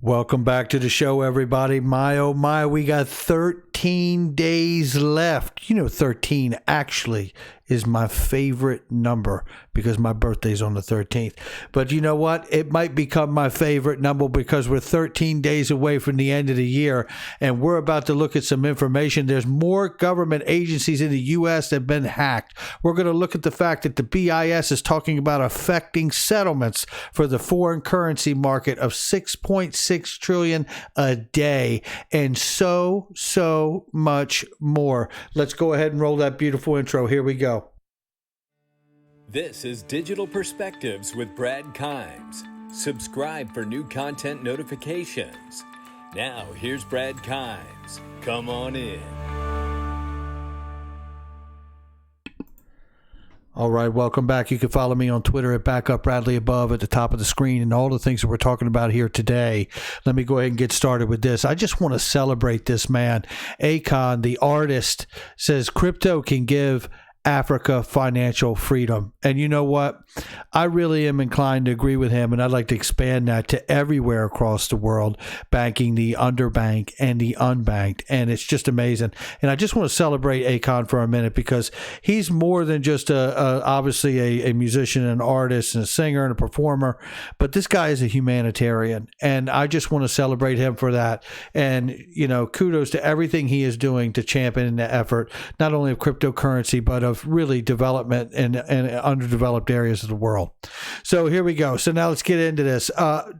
Welcome back to the show, everybody. My, oh my, we got 13 days left. You know, 13 actually is my favorite number because my birthday's on the 13th. But you know what? It might become my favorite number because we're 13 days away from the end of the year, and we're about to look at some information. There's more government agencies in the U.S. that have been hacked. We're going to look at the fact that the BIS is talking about affecting settlements for the foreign currency market of 6.6 trillion a day, and so much more. Let's go ahead and roll that beautiful intro. Here we go. This is Digital Perspectives with Brad Kimes. Subscribe for new content notifications. Now, here's Brad Kimes. Come on in. All right, welcome back. You can follow me on Twitter at BackupBradley above at the top of the screen and all the things that we're talking about here today. Let me go ahead and get started with this. I just want to celebrate this man. Akon, the artist, says crypto can give Africa financial freedom. And you know what? I really am inclined to agree with him, and I'd like to expand that to everywhere across the world, banking the underbanked and the unbanked. And it's just amazing. And I just want to celebrate Akon for a minute because he's more than just obviously a musician, an artist, and a singer and a performer, but this guy is a humanitarian. And I just want to celebrate him for that. And, you know, kudos to everything he is doing to champion the effort, not only of cryptocurrency, but of really development in underdeveloped areas of the world. So here we go. So now let's get into this.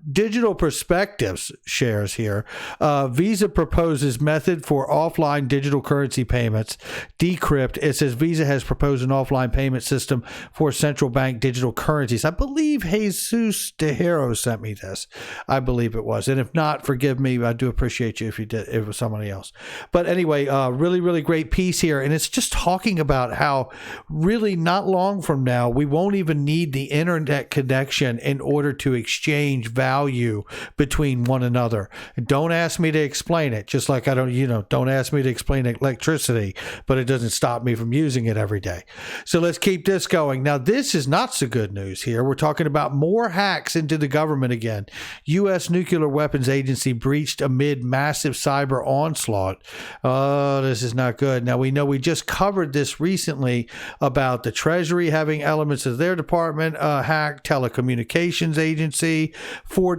Digital Perspectives shares here. Visa proposes method for offline digital currency payments. Decrypt. It says Visa has proposed an offline payment system for central bank digital currencies. I believe Jesus Tejero sent me this. I believe it was. And if not, forgive me. I do appreciate you if you did, if it was somebody else. But anyway, really, really great piece here. And it's just talking about how really not long from now, we won't even need the internet connection in order to exchange value between one another. Don't ask me to explain it, just like don't ask me to explain electricity, but it doesn't stop me from using it every day. So let's keep this going. Now, this is not so good news here. We're talking about more hacks into the government again. U.S. Nuclear Weapons Agency breached amid massive cyber onslaught. Oh, this is not good. Now, we know we just covered this recently about the Treasury having elements of their department hacked, telecommunications agency, four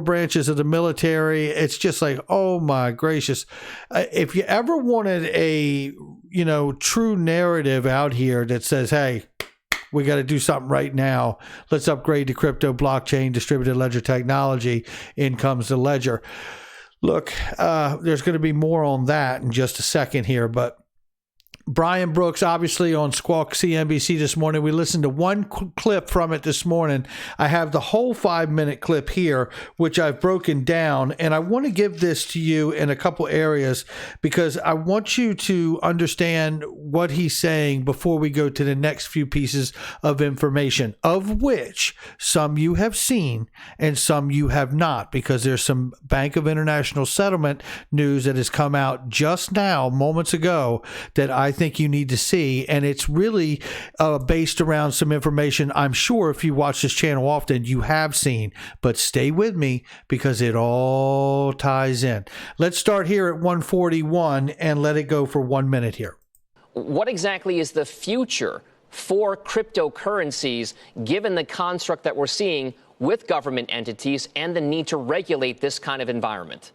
branches of the military. It's just like, oh my gracious. If you ever wanted a, true narrative out here that says, hey, we got to do something right now. Let's upgrade to crypto, blockchain, distributed ledger technology. In comes the ledger. Look, there's going to be more on that in just a second here, but Brian Brooks, obviously on Squawk CNBC this morning. We listened to one clip from it this morning. I have the whole 5-minute clip here, which I've broken down, and I want to give this to you in a couple areas because I want you to understand what he's saying before we go to the next few pieces of information, of which some you have seen and some you have not, because there's some Bank of International Settlement news that has come out just now, moments ago, that I think you need to see, and it's really based around some information I'm sure if you watch this channel often you have seen, but stay with me because it all ties in. Let's start here at 141 and let it go for 1 minute here. What exactly is the future for cryptocurrencies given the construct that we're seeing with government entities and the need to regulate this kind of environment?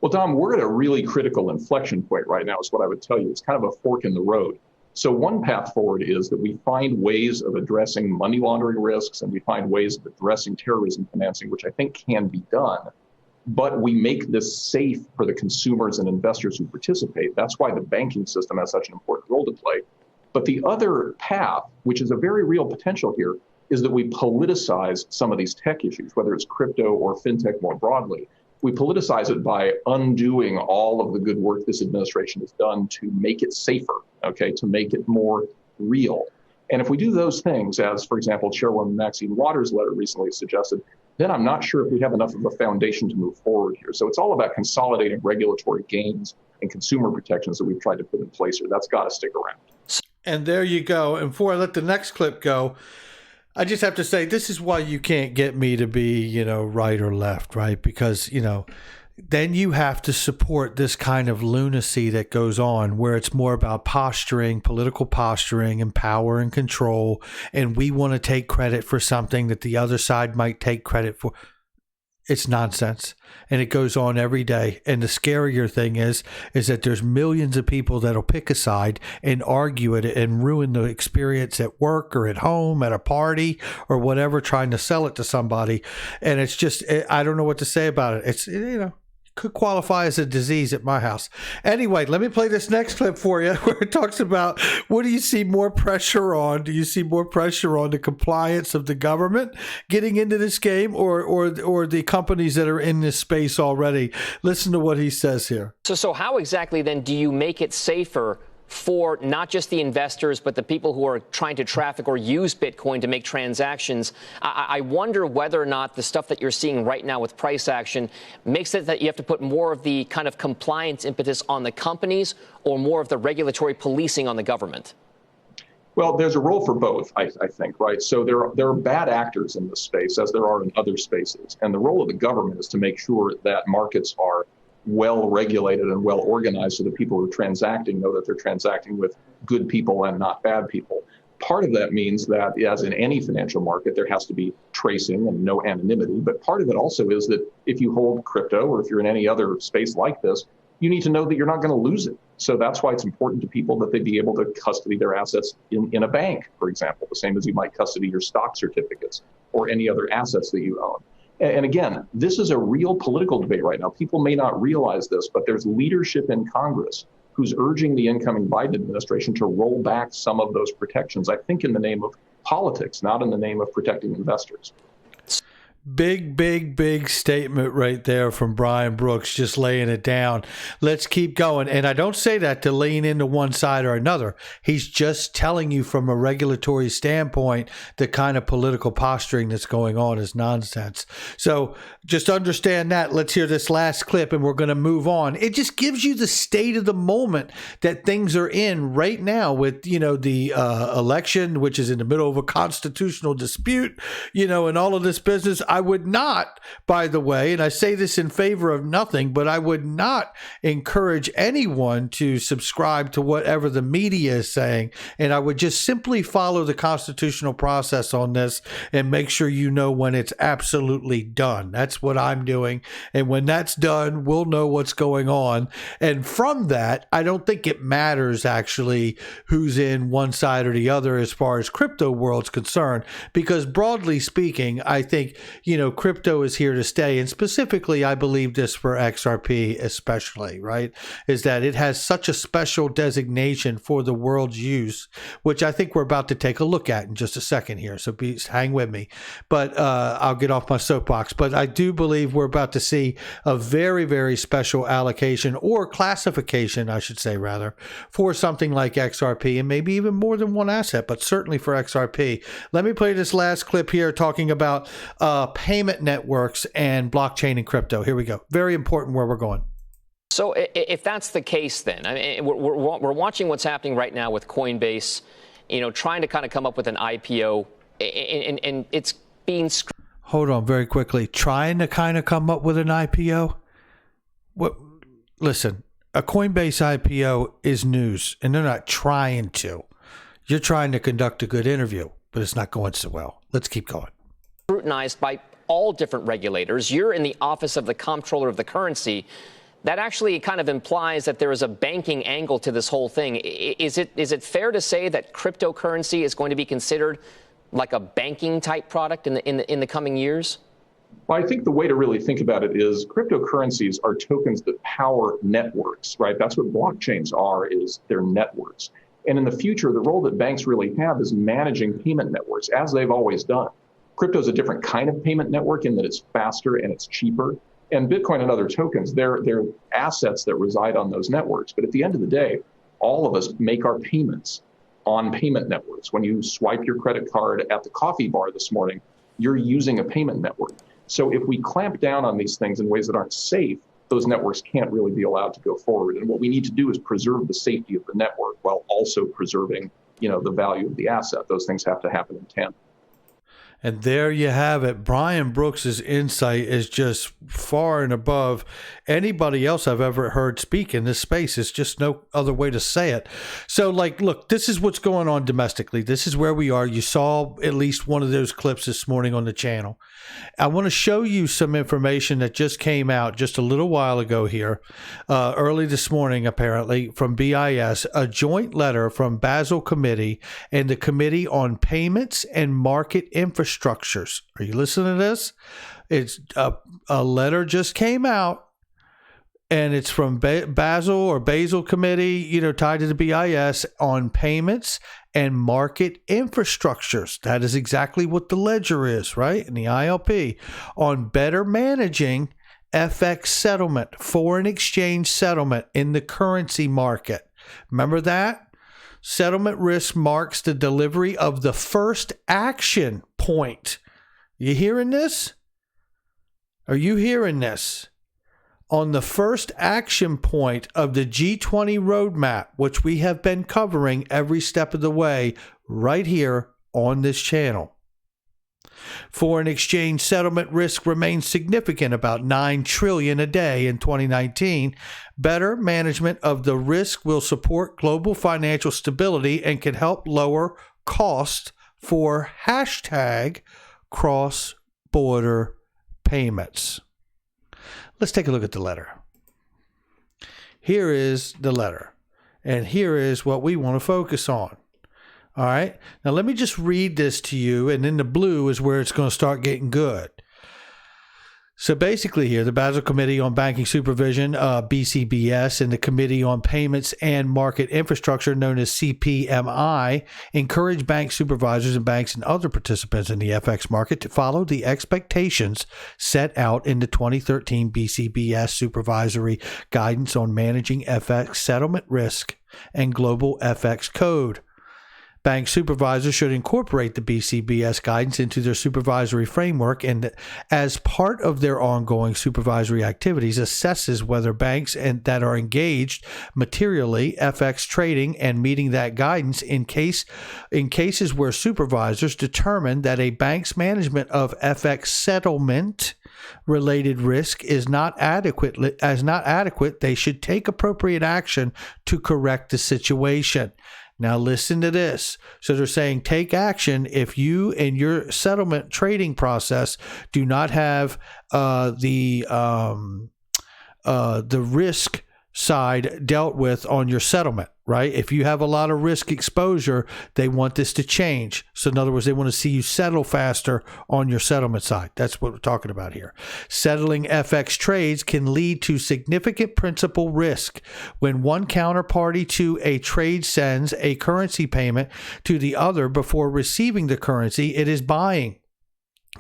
Well, Dom, we're at a really critical inflection point right now, is what I would tell you. It's kind of a fork in the road. So one path forward is that we find ways of addressing money laundering risks and we find ways of addressing terrorism financing, which I think can be done. But we make this safe for the consumers and investors who participate. That's why the banking system has such an important role to play. But the other path, which is a very real potential here, is that we politicize some of these tech issues, whether it's crypto or fintech more broadly. We politicize it by undoing all of the good work this administration has done to make it safer, to make it more real. And if we do those things, as, for example, Chairwoman Maxine Waters' letter recently suggested, then I'm not sure if we have enough of a foundation to move forward here. So it's all about consolidating regulatory gains and consumer protections that we've tried to put in place here. That's got to stick around. And there you go. And before I let the next clip go, I just have to say, this is why you can't get me to be, right or left, right? Because, then you have to support this kind of lunacy that goes on where it's more about posturing, political posturing and power and control. And we want to take credit for something that the other side might take credit for. It's nonsense. And it goes on every day. And the scarier thing is that there's millions of people that'll pick a side and argue it and ruin the experience at work or at home, at a party or whatever, trying to sell it to somebody. And it's just, I don't know what to say about it. It's, could qualify as a disease at my house. Anyway, let me play this next clip for you where it talks about what do you see more pressure on? Do you see more pressure on the compliance of the government getting into this game or the companies that are in this space already? Listen to what he says here. So how exactly then do you make it safer for not just the investors, but the people who are trying to traffic or use Bitcoin to make transactions? I wonder whether or not the stuff that you're seeing right now with price action makes it that you have to put more of the kind of compliance impetus on the companies or more of the regulatory policing on the government. Well, there's a role for both, I think, right? So there are bad actors in this space, as there are in other spaces. And the role of the government is to make sure that markets are well regulated and well organized so that people who are transacting know that they're transacting with good people and not bad people. Part of that means that, as in any financial market, there has to be tracing and no anonymity. But part of it also is that if you hold crypto or if you're in any other space like this, you need to know that you're not going to lose it. So that's why it's important to people that they be able to custody their assets in a bank, for example, the same as you might custody your stock certificates or any other assets that you own. And again, this is a real political debate right now. People may not realize this, but there's leadership in Congress who's urging the incoming Biden administration to roll back some of those protections, I think in the name of politics, not in the name of protecting investors. Big statement right there from Brian Brooks, just laying it down. Let's keep going. And I don't say that to lean into one side or another. He's just telling you from a regulatory standpoint, the kind of political posturing that's going on is nonsense. So just understand that. Let's hear this last clip and we're going to move on. It just gives you the state of the moment that things are in right now with, the election, which is in the middle of a constitutional dispute, and all of this business. I would not, by the way, and I say this in favor of nothing, but I would not encourage anyone to subscribe to whatever the media is saying. And I would just simply follow the constitutional process on this and make sure you know when it's absolutely done. That's what I'm doing. And when that's done, we'll know what's going on. And from that, I don't think it matters actually who's in one side or the other as far as crypto world's concerned, because broadly speaking, I think crypto is here to stay. And specifically, I believe this for XRP especially, right, is that it has such a special designation for the world's use, which I think we're about to take a look at in just a second here. So hang with me. But I'll get off my soapbox. But I do believe we're about to see a very, very special allocation or classification, I should say, rather, for something like XRP and maybe even more than one asset, but certainly for XRP. Let me play this last clip here talking about payment networks and blockchain and crypto. Here we go. Very important where we're going. So if that's the case, then we're watching what's happening right now with Coinbase, trying to kind of come up with an IPO, and it's being. Hold on, very quickly. Trying to kind of come up with an IPO. What? Listen, a Coinbase IPO is news, and they're not trying to. You're trying to conduct a good interview, but it's not going so well. Let's keep going. Scrutinized by all different regulators. You're in the office of the comptroller of the currency. That actually kind of implies that there is a banking angle to this whole thing. Is it fair to say that cryptocurrency is going to be considered like a banking type product in the coming years? Well, I think the way to really think about it is cryptocurrencies are tokens that power networks, right? That's what blockchains are, is they're networks. And in the future, the role that banks really have is managing payment networks, as they've always done. Crypto is a different kind of payment network in that it's faster and it's cheaper. And Bitcoin and other tokens, they're assets that reside on those networks. But at the end of the day, all of us make our payments on payment networks. When you swipe your credit card at the coffee bar this morning, you're using a payment network. So if we clamp down on these things in ways that aren't safe, those networks can't really be allowed to go forward. And what we need to do is preserve the safety of the network while also preserving, the value of the asset. Those things have to happen in tandem. And there you have it. Brian Brooks's insight is just far and above anybody else I've ever heard speak in this space. It's just no other way to say it. So, like, look, this is what's going on domestically. This is where we are. You saw at least one of those clips this morning on the channel. I want to show you some information that just came out just a little while ago here, early this morning, apparently, from BIS, a joint letter from Basel Committee and the Committee on Payments and Market Infrastructures. Are you listening to this? It's a letter just came out, and it's from Basel Committee, tied to the BIS on payments and market infrastructures. That is exactly what the ledger is, right? And the ILP on better managing FX settlement, foreign exchange settlement in the currency market. Remember that? Settlement risk marks the delivery of the first action point. You hearing this? Are you hearing this? On the first action point of the G20 roadmap, which we have been covering every step of the way right here on this channel. Foreign exchange settlement risk remains significant, about $9 trillion a day in 2019. Better management of the risk will support global financial stability and can help lower costs for hashtag cross-border payments. Let's take a look at the letter. Here is the letter, and here is what we want to focus on. All right. Now, let me just read this to you, and then the blue is where it's going to start getting good. So basically here, the Basel Committee on Banking Supervision, BCBS, and the Committee on Payments and Market Infrastructure, known as CPMI, encourage bank supervisors and banks and other participants in the FX market to follow the expectations set out in the 2013 BCBS Supervisory Guidance on Managing FX Settlement Risk and Global FX Code. Bank supervisors should incorporate the BCBS guidance into their supervisory framework and, as part of their ongoing supervisory activities, assesses whether banks that are engaged materially FX trading and meeting that guidance in cases where supervisors determine that a bank's management of FX settlement related risk is not adequate, they should take appropriate action to correct the situation. Now listen to this. So they're saying take action if you in your settlement trading process do not have the risk side dealt with on your settlement, right? If you have a lot of risk exposure, they want this to change. So in other words, they want to see you settle faster on your settlement side. That's what we're talking about here. Settling FX trades can lead to significant principal risk. When one counterparty to a trade sends a currency payment to the other before receiving the currency it is buying.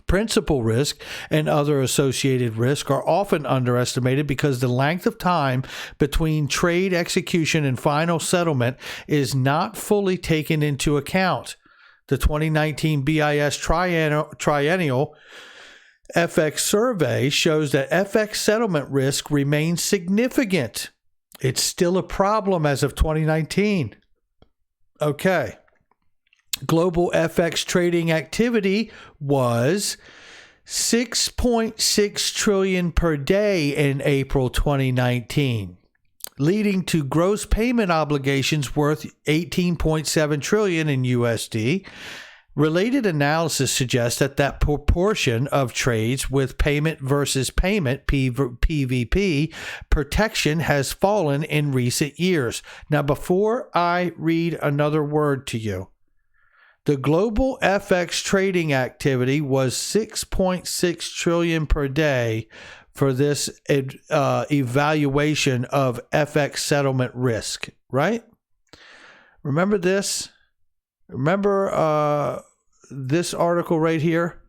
Principal risk and other associated risk are often underestimated because the length of time between trade execution and final settlement is not fully taken into account. The 2019 BIS Triennial FX survey shows that FX settlement risk remains significant. It's still a problem as of 2019. Okay. Global FX trading activity was 6.6 trillion per day in April 2019, leading to gross payment obligations worth 18.7 trillion in USD. Related analysis suggests that proportion of trades with payment versus payment, PVP, protection has fallen in recent years. Now, before I read another word to you, the global FX trading activity was 6.6 trillion per day for this evaluation of FX settlement risk, right? Remember this? Remember this article right here?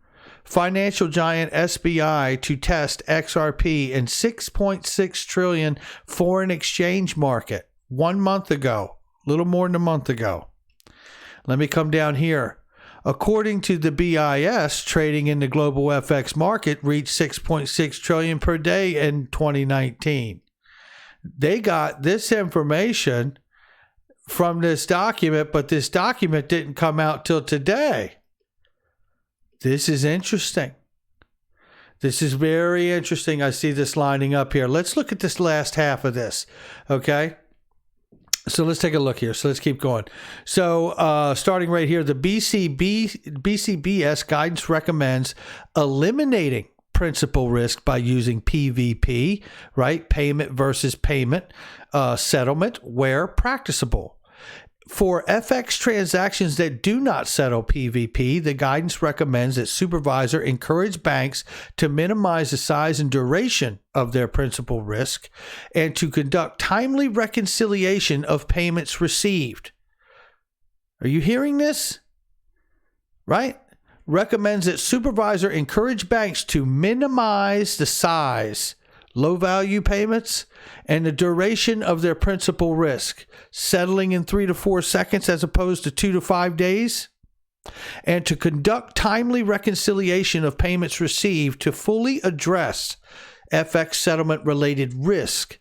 Financial giant SBI to test XRP in 6.6 trillion foreign exchange market 1 month ago, a little more than a month ago. Let me come down here. According to the BIS, trading in the global FX market reached 6.6 trillion per day in 2019. They got this information from this document, but this document didn't come out till today. This is interesting. This is very interesting. I see this lining up here. Let's look at this last half of this, okay? So let's take a look here. So let's keep going. So starting right here, the BIS guidance recommends eliminating principal risk by using PVP, right? Payment versus payment settlement where practicable. For FX transactions that do not settle PVP, the guidance recommends that supervisor encourage banks to minimize the size and duration of their principal risk and to conduct timely reconciliation of payments received. Are you hearing this? Right? Recommends that supervisor encourage banks to minimize the size, low value payments, and the duration of their principal risk, settling in 3 to 4 seconds as opposed to 2 to 5 days, and to conduct timely reconciliation of payments received to fully address FX settlement related risk.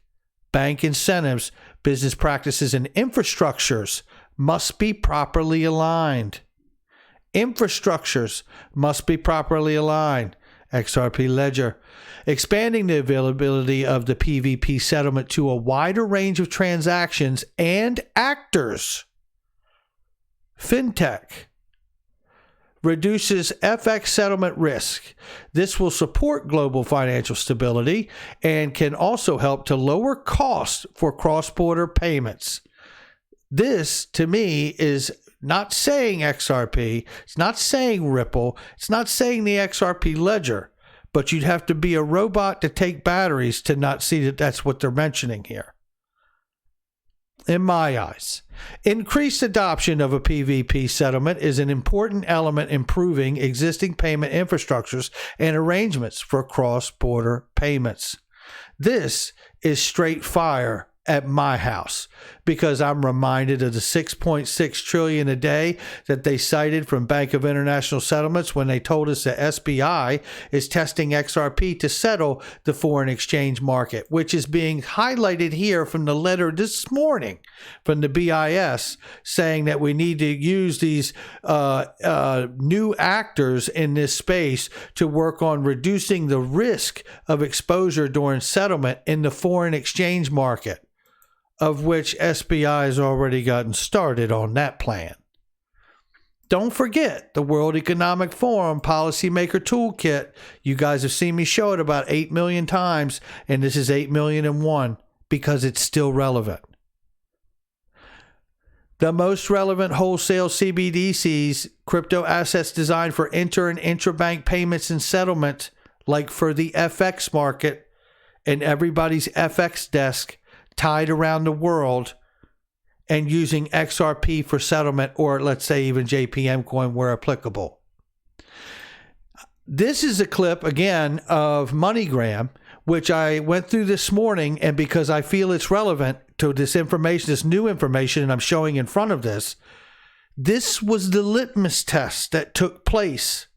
Bank incentives, business practices, and infrastructures must be properly aligned. Infrastructures must be properly aligned. XRP Ledger, expanding the availability of the PVP settlement to a wider range of transactions and actors. Fintech reduces FX settlement risk. This will support global financial stability and can also help to lower costs for cross-border payments. This, to me, is not saying XRP, it's not saying Ripple, it's not saying the XRP Ledger, but you'd have to be a robot to take batteries to not see that that's what they're mentioning here. In my eyes, increased adoption of a PVP settlement is an important element improving existing payment infrastructures and arrangements for cross-border payments. This is straight fire at my house because I'm reminded of the 6.6 trillion a day that they cited from Bank of International Settlements when they told us that SBI is testing XRP to settle the foreign exchange market, which is being highlighted here from the letter this morning from the BIS saying that we need to use these new actors in this space to work on reducing the risk of exposure during settlement in the foreign exchange market, of which SBI has already gotten started on that plan. Don't forget the World Economic Forum Policymaker Toolkit. You guys have seen me show it about 8 million times, and this is 8,000,001 because it's still relevant. The most relevant wholesale CBDCs, crypto assets designed for inter and intrabank payments and settlement, like for the FX market and everybody's FX desk, tied around the world and using XRP for settlement, or let's say even JPM coin where applicable. This is a clip again of MoneyGram, which I went through this morning, and because I feel it's relevant to this information, this new information, and I'm showing in front of this, this was the litmus test that took place.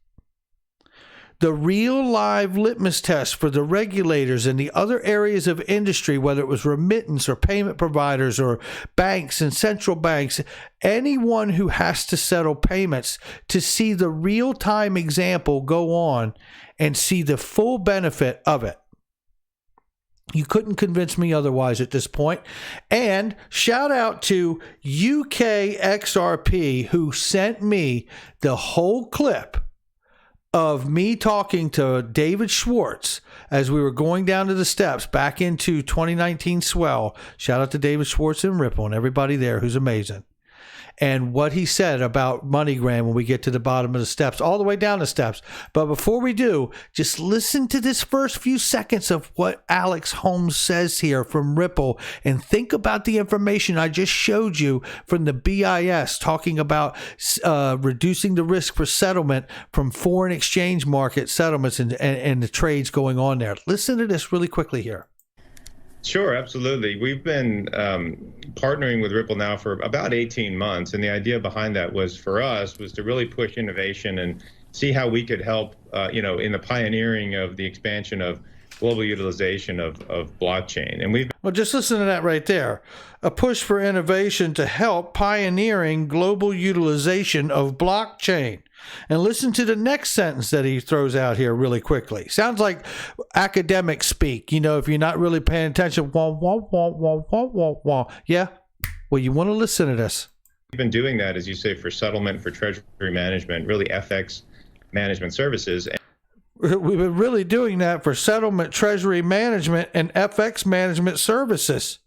The real live litmus test for the regulators in the other areas of industry, whether it was remittance or payment providers or banks and central banks, anyone who has to settle payments, to see the real-time example go on and see the full benefit of it. You couldn't convince me otherwise at this point. And shout out to UK XRP who sent me the whole clip of me talking to David Schwartz as we were going down to the steps back into 2019 swell. Shout out to David Schwartz and Ripple and everybody there who's amazing. And what he said about MoneyGram when we get to the bottom of the steps, all the way down the steps. But before we do, just listen to this first few seconds of what Alex Holmes says here from Ripple and think about the information I just showed you from the BIS talking about reducing the risk for settlement from foreign exchange market settlements and the trades going on there. Listen to this really quickly here. Sure, absolutely. We've been partnering with Ripple now for about 18 months. And the idea behind that was for us was to really push innovation and see how we could help, in the pioneering of the expansion of global utilization of blockchain. And we've Well, just listen to that right there. A push for innovation to help pioneering global utilization of blockchain. And listen to the next sentence that he throws out here really quickly. Sounds like academic speak. You know, if you're not really paying attention, wah, wah, wah, wah, wah, wah, wah. Yeah? Well, you want to listen to this. We've been doing that, as you say, for settlement, for treasury management, really FX management services. We've been really doing that for settlement, treasury management, and FX management services.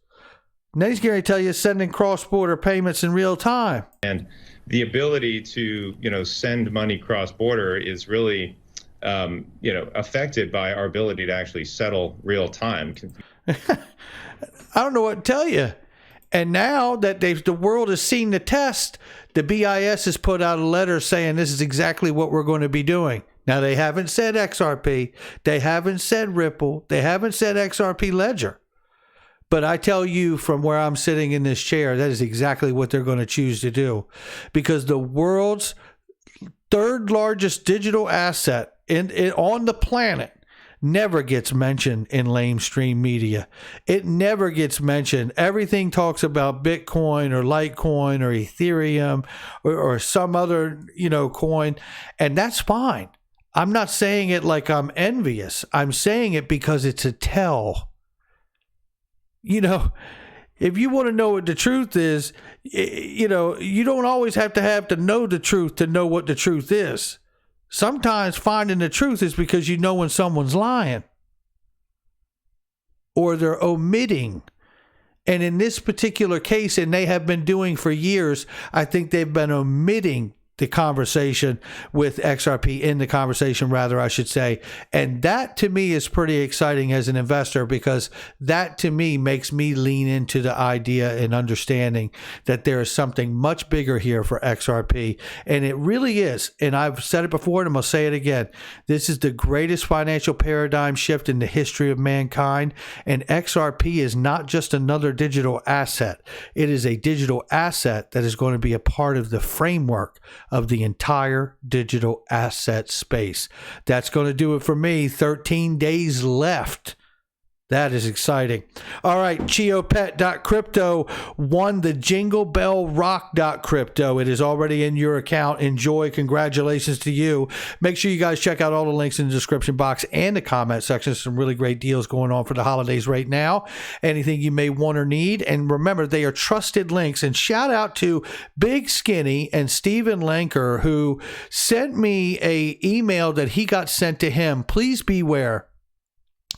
And then he's going to tell you sending cross-border payments in real time. And the ability to, send money cross-border is really, affected by our ability to actually settle real time. I don't know what to tell you. And now that the world has seen the test, the BIS has put out a letter saying this is exactly what we're going to be doing. Now, they haven't said XRP. They haven't said Ripple. They haven't said XRP Ledger. But I tell you from where I'm sitting in this chair, that is exactly what they're going to choose to do. Because the world's third largest digital asset on the planet never gets mentioned in lamestream media. It never gets mentioned. Everything talks about Bitcoin or Litecoin or Ethereum or some other, coin. And that's fine. I'm not saying it like I'm envious. I'm saying it because it's a tell. If you want to know what the truth is, you don't always have to know the truth to know what the truth is. Sometimes finding the truth is because you know when someone's lying or they're omitting. And in this particular case, and they have been doing for years, I think they've been omitting the conversation with XRP, in the conversation rather, I should say. And that to me is pretty exciting as an investor, because that to me makes me lean into the idea and understanding that there is something much bigger here for XRP. And it really is. And I've said it before and I'm going to say it again. This is the greatest financial paradigm shift in the history of mankind. And XRP is not just another digital asset. It is a digital asset that is going to be a part of the framework of the entire digital asset space. That's going to do it for me. 13 days left. That is exciting. All right, Chiopet.crypto won the Jingle Bell Rock.crypto. It is already in your account. Enjoy. Congratulations to you. Make sure you guys check out all the links in the description box and the comment section. Some really great deals going on for the holidays right now. Anything you may want or need. And remember, they are trusted links. And shout out to Big Skinny and Steven Lanker, who sent me an email that he got sent to him. Please beware.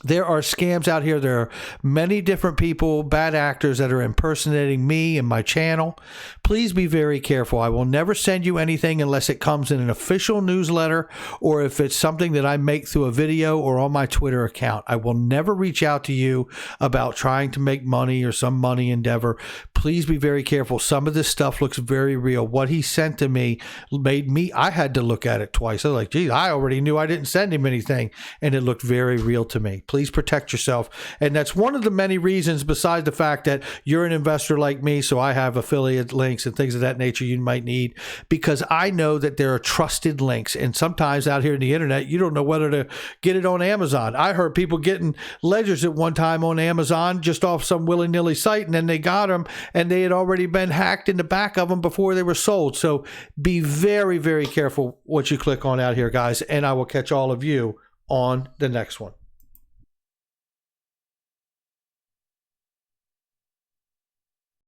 There are scams out here. There are many different people, bad actors that are impersonating me and my channel. Please be very careful. I will never send you anything unless it comes in an official newsletter or if it's something that I make through a video or on my Twitter account. I will never reach out to you about trying to make money or some money endeavor. Please be very careful. Some of this stuff looks very real. What he sent to me I had to look at it twice. I was like, geez, I already knew I didn't send him anything. And it looked very real to me. Please protect yourself. And that's one of the many reasons, besides the fact that you're an investor like me, so I have affiliate links and things of that nature you might need, because I know that there are trusted links. And sometimes out here in the internet, you don't know whether to get it on Amazon. I heard people getting ledgers at one time on Amazon just off some willy-nilly site, and then they got them and they had already been hacked in the back of them before they were sold. So be very, very careful what you click on out here, guys. And I will catch all of you on the next one.